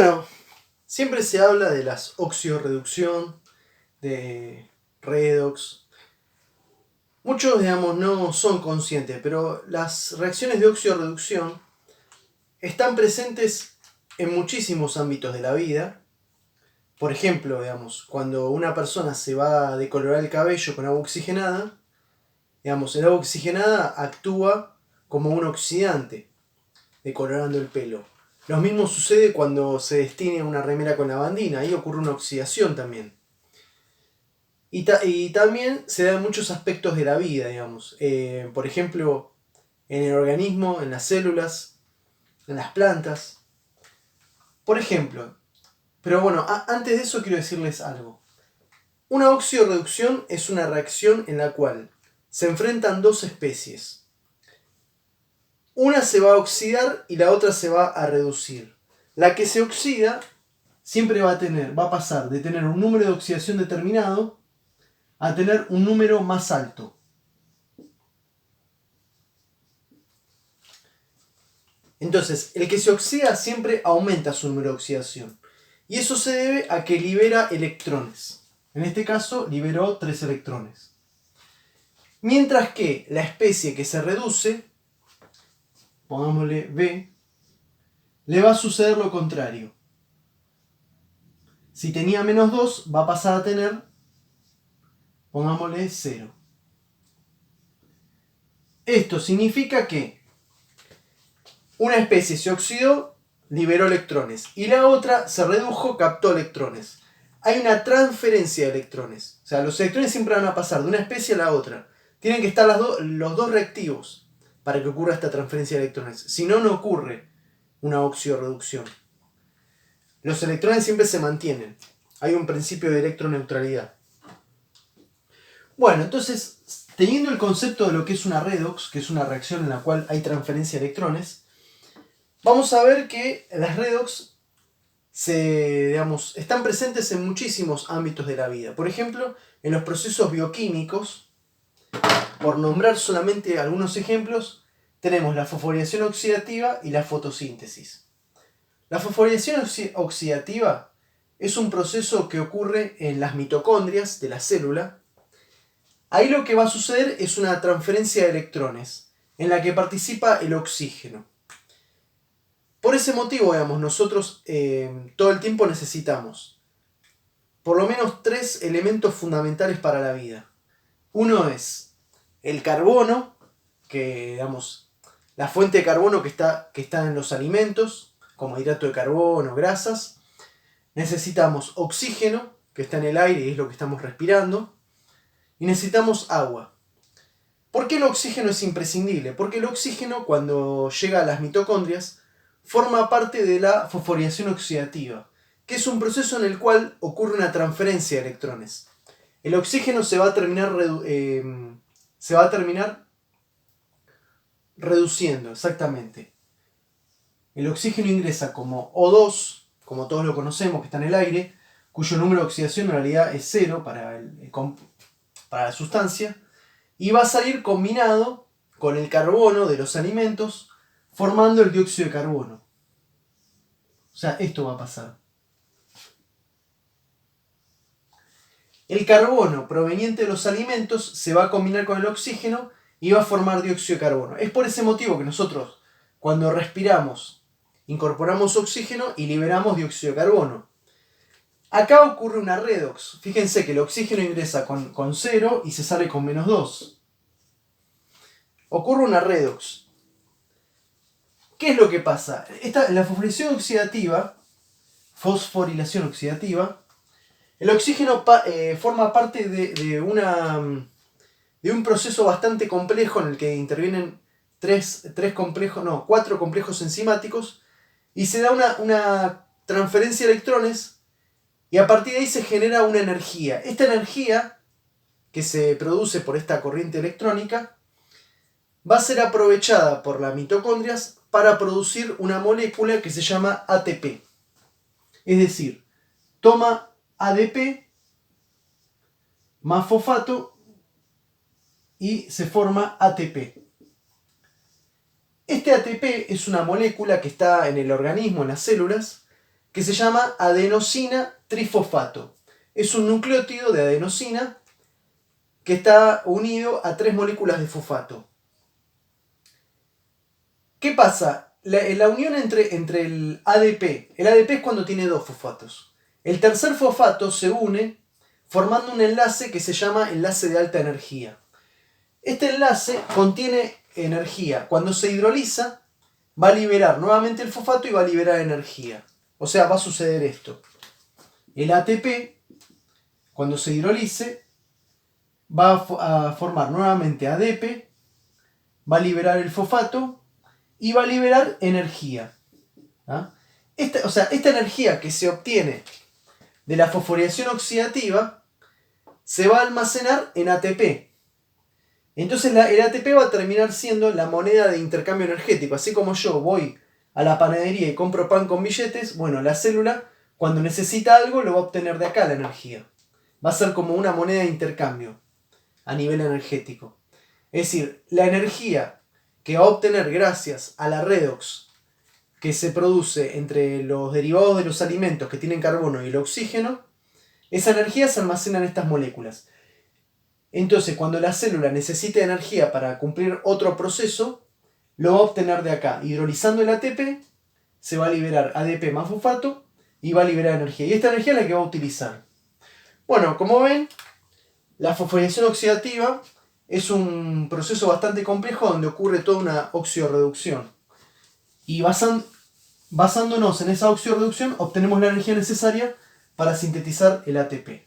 Bueno, siempre se habla de las oxidorreducción, de redox. Muchos, no son conscientes, pero las reacciones de oxidorreducción están presentes en muchísimos ámbitos de la vida. Por ejemplo, cuando una persona se va a decolorar el cabello con agua oxigenada, el agua oxigenada actúa como un oxidante, decolorando el pelo. Lo mismo sucede cuando se destiñe una remera con lavandina, ahí ocurre una oxidación también. Y también se da en muchos aspectos de la vida, por ejemplo, en el organismo, en las células, en las plantas. Por ejemplo, pero bueno, antes de eso quiero decirles algo. Una oxidorreducción es una reacción en la cual se enfrentan dos especies. Una se va a oxidar y la otra se va a reducir. La que se oxida siempre va a pasar de tener un número de oxidación determinado a tener un número más alto. Entonces, el que se oxida siempre aumenta su número de oxidación. Y eso se debe a que libera electrones. En este caso, liberó 3 electrones. Mientras que la especie que se reduce, pongámosle B, le va a suceder lo contrario. Si tenía -2, va a pasar a tener, pongámosle 0. Esto significa que una especie se oxidó, liberó electrones, y la otra se redujo, captó electrones. Hay una transferencia de electrones. O sea, los electrones siempre van a pasar de una especie a la otra. Tienen que estar los dos reactivos para que ocurra esta transferencia de electrones. Si no, no ocurre una oxidorreducción. Los electrones siempre se mantienen. Hay un principio de electroneutralidad. Bueno, entonces, teniendo el concepto de lo que es una redox, que es una reacción en la cual hay transferencia de electrones, vamos a ver que las redox están presentes en muchísimos ámbitos de la vida. Por ejemplo, en los procesos bioquímicos, por nombrar solamente algunos ejemplos, tenemos la fosforilación oxidativa y la fotosíntesis. La fosforilación oxidativa es un proceso que ocurre en las mitocondrias de la célula. Ahí lo que va a suceder es una transferencia de electrones, en la que participa el oxígeno. Por ese motivo, nosotros todo el tiempo necesitamos por lo menos 3 elementos fundamentales para la vida. Uno es el carbono, que la fuente de carbono que está en los alimentos, como hidrato de carbono, grasas. Necesitamos oxígeno, que está en el aire y es lo que estamos respirando. Y necesitamos agua. ¿Por qué el oxígeno es imprescindible? Porque el oxígeno, cuando llega a las mitocondrias, forma parte de la fosforilación oxidativa, que es un proceso en el cual ocurre una transferencia de electrones. El oxígeno se va a terminar reduciendo, exactamente. El oxígeno ingresa como O2, como todos lo conocemos, que está en el aire, cuyo número de oxidación en realidad es 0 para la sustancia, y va a salir combinado con el carbono de los alimentos, formando el dióxido de carbono. O sea, esto va a pasar. El carbono proveniente de los alimentos se va a combinar con el oxígeno y va a formar dióxido de carbono. Es por ese motivo que nosotros, cuando respiramos, incorporamos oxígeno y liberamos dióxido de carbono. Acá ocurre una redox. Fíjense que el oxígeno ingresa con 0 y se sale con -2. Ocurre una redox. ¿Qué es lo que pasa? La fosforilación oxidativa, el oxígeno forma parte de un proceso bastante complejo en el que intervienen 4 complejos enzimáticos y se da una transferencia de electrones y a partir de ahí se genera una energía. Esta energía que se produce por esta corriente electrónica va a ser aprovechada por las mitocondrias para producir una molécula que se llama ATP. Es decir, toma ADP más fosfato y se forma ATP. Este ATP es una molécula que está en el organismo, en las células, que se llama adenosina trifosfato. Es un nucleótido de adenosina que está unido a 3 moléculas de fosfato. ¿Qué pasa? La unión entre el ADP es cuando tiene 2 fosfatos. El tercer fosfato se une formando un enlace que se llama enlace de alta energía. Este enlace contiene energía. Cuando se hidroliza, va a liberar nuevamente el fosfato y va a liberar energía. O sea, va a suceder esto. El ATP, cuando se hidrolice, va a formar nuevamente ADP, va a liberar el fosfato y va a liberar energía. ¿Ah? Esta energía que se obtiene de la fosforilación oxidativa se va a almacenar en ATP. Entonces el ATP va a terminar siendo la moneda de intercambio energético. Así como yo voy a la panadería y compro pan con billetes, bueno, la célula cuando necesita algo lo va a obtener de acá la energía. Va a ser como una moneda de intercambio a nivel energético. Es decir, la energía que va a obtener gracias a la redox que se produce entre los derivados de los alimentos que tienen carbono y el oxígeno, esa energía se almacena en estas moléculas. Entonces, cuando la célula necesite energía para cumplir otro proceso, lo va a obtener de acá. Hidrolizando el ATP, se va a liberar ADP más fosfato y va a liberar energía. Y esta energía es la que va a utilizar. Bueno, como ven, la fosforilación oxidativa es un proceso bastante complejo donde ocurre toda una oxidorreducción. Y basándonos en esa oxidorreducción, obtenemos la energía necesaria para sintetizar el ATP.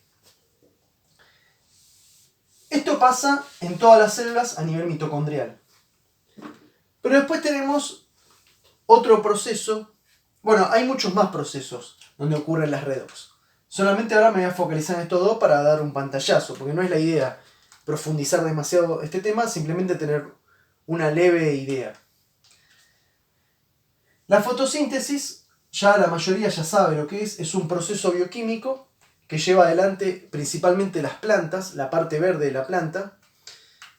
Esto pasa en todas las células a nivel mitocondrial. Pero después tenemos otro proceso. Bueno, hay muchos más procesos donde ocurren las redox. Solamente ahora me voy a focalizar en estos dos para dar un pantallazo, porque no es la idea profundizar demasiado este tema, simplemente tener una leve idea. La fotosíntesis, ya la mayoría ya sabe lo que es un proceso bioquímico que lleva adelante principalmente las plantas, la parte verde de la planta,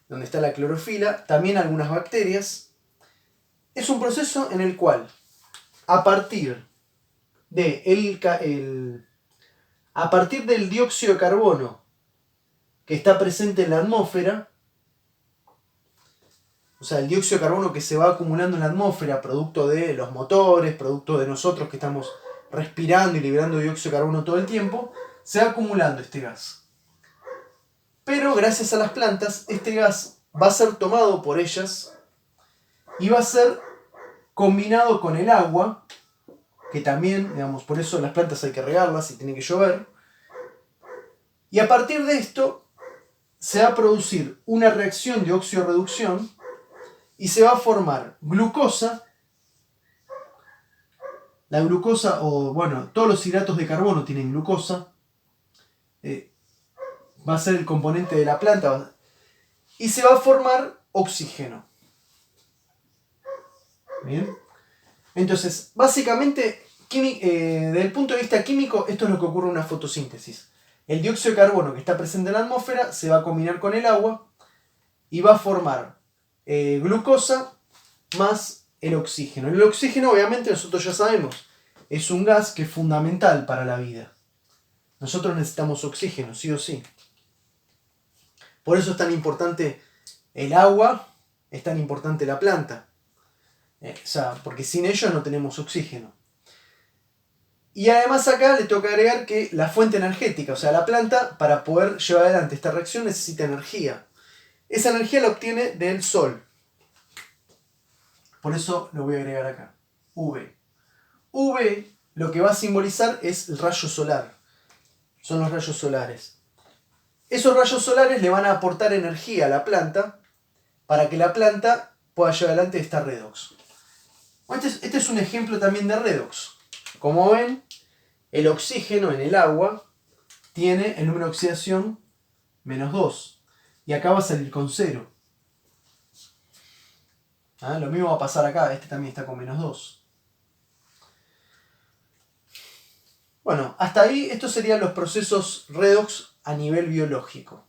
donde está la clorofila, también algunas bacterias. Es un proceso en el cual, a partir del dióxido de carbono que está presente en la atmósfera, o sea, el dióxido de carbono que se va acumulando en la atmósfera, producto de los motores, producto de nosotros que estamos respirando y liberando dióxido de carbono todo el tiempo, se va acumulando este gas. Pero gracias a las plantas, este gas va a ser tomado por ellas y va a ser combinado con el agua, que también, digamos, por eso las plantas hay que regarlas y tiene que llover. Y a partir de esto se va a producir una reacción de oxidorreducción y se va a formar glucosa. La glucosa, o bueno, todos los hidratos de carbono tienen glucosa. Va a ser el componente de la planta. Y se va a formar oxígeno. Bien. Entonces, básicamente, desde el punto de vista químico, esto es lo que ocurre en una fotosíntesis. El dióxido de carbono que está presente en la atmósfera se va a combinar con el agua y va a formar glucosa más el oxígeno. El oxígeno, obviamente, nosotros ya sabemos, es un gas que es fundamental para la vida. Nosotros necesitamos oxígeno, sí o sí. Por eso es tan importante el agua, es tan importante la planta. Porque sin ellos no tenemos oxígeno. Y además acá le tengo que agregar que la fuente energética, o sea, la planta, para poder llevar adelante esta reacción necesita energía. Esa energía la obtiene del sol. Por eso lo voy a agregar acá. UV. UV lo que va a simbolizar es el rayo solar. Son los rayos solares. Esos rayos solares le van a aportar energía a la planta para que la planta pueda llevar adelante esta redox. Este es un ejemplo también de redox. Como ven, el oxígeno en el agua tiene el número de oxidación -2. Y acá va a salir con 0. Lo mismo va a pasar acá, este también está con -2. Bueno, hasta ahí estos serían los procesos redox a nivel biológico.